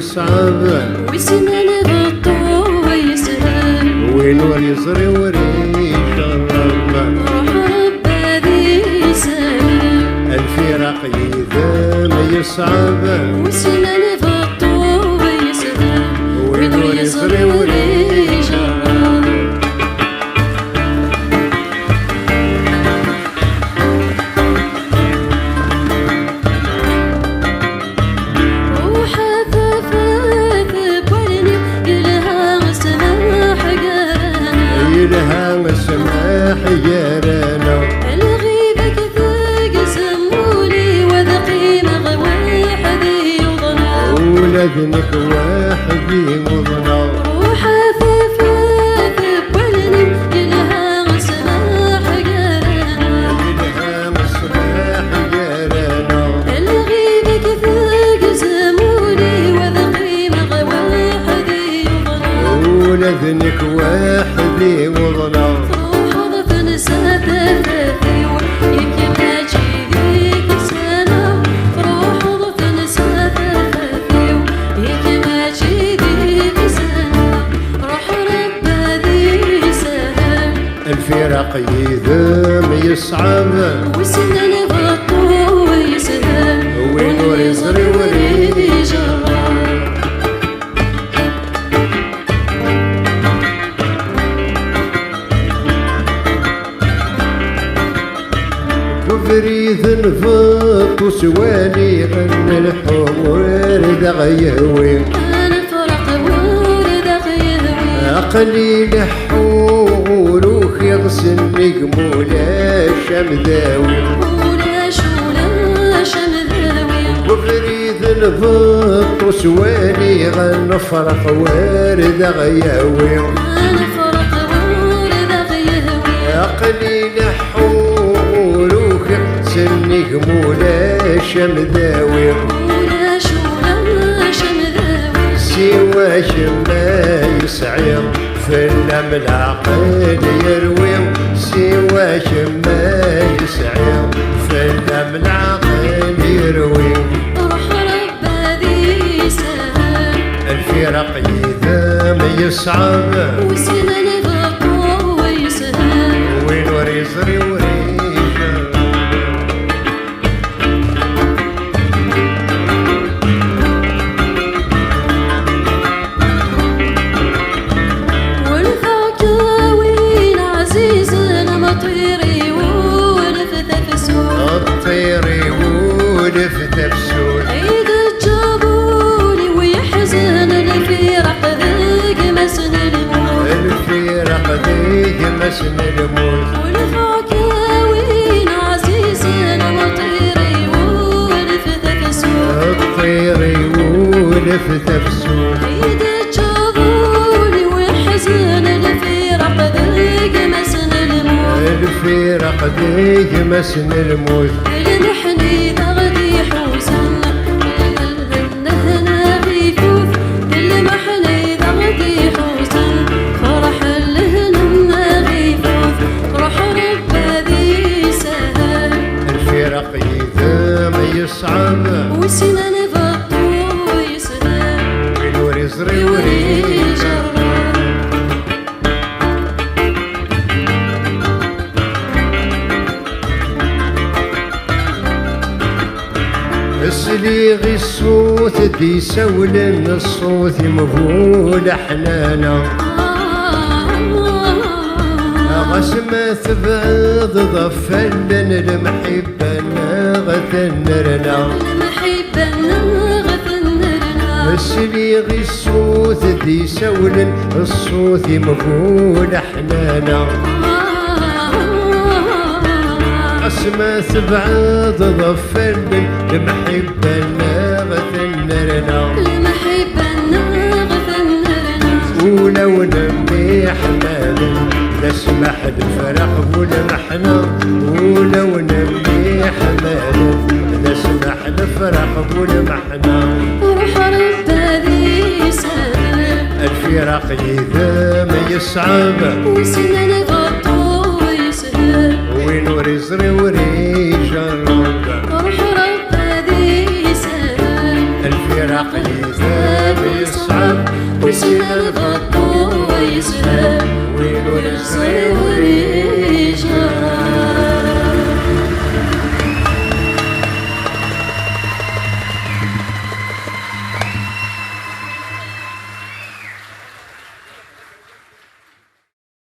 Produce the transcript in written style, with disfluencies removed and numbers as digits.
يصعب وسنان غطو ويسهل ونور يزري وريش الرب روح رب ذي سهل الفراق يذم يصعب وسنان غطو ويسهل ونور يزري وريش الرب لها سماح يارانا الغيبة كثاق سمولي وذقي مغوى حذي وضنا ولدنك واحدي مضنا روح فافاف بولني لها سماح يارانا لها سماح يارانا الغيبة كثاق سمولي وذقي مغوى حذي وضنا ولدنك واحدي مضنا روح ضفن ساتفافي ويكما جيديك سنة روح ضفن ساتفافي ويكما جيديك سنة روح رب ذي سهل الفراق يذم يصعب وسنن غطو ويسهل ونور يزري وريد جرار وفريث نفط وسوالي غن الحمر دغيهوي الفرق ورد غيهوي قليل حول وخيص النجم ولا شمذاوي ولاش مذاوي وفريد نفط وسوالي غن فرق وارد غيهوي الفرق ورد غيهوي قليل حول وخيص النجم ولا شمذاوي ولاش مذاوي سواش ما يسعي في النمل عقل يروي سواش ما يسعي في النمل عقل يروي روح رب ذي سهل الفراق يذم يصعب وسنن غطو ويسهل ونور يزري وريشة والفاكهة عزيزنا مطيري ونفث سود الطيري ولفت بسود عيد الجابوني ويحزن الفراق ذاق مسن الموت الفراق ديك مسن الموت والفاكهة عزيزنا مطيري ونفث سود الطيري ولفت بسود عيد الجابوني ويحزن الفراق ذاق مسن الموت الفراق ديك مسن الموت المحني ضغدي حوسن الهنا غيفوف المحني ضغدي حوسن فرح الهنا غيفوف روح رب ذي سهل الفراق يذم يصعب وسنن غطو يسهل ونور يزري وريد وريد جرار السليغ الصوت دي سولن الصوت مفول حنانا غسمة تبعض ضفلن المحبة غتنرنا المحبة غثنرنا السليغ الصوت دي سولن الصوت مفول حنانا اسمى تبعض ضفلن المحبة غتنرنا المحبة غثنرنا ولو نمي حمالا نسمح الفرق ولمحنا ولو نمي حمالا نسمح الفرق ولمحنا روح رب ذي سهل الفراق يذم يصعب وسنن غطو يسهل ونور يزري وريد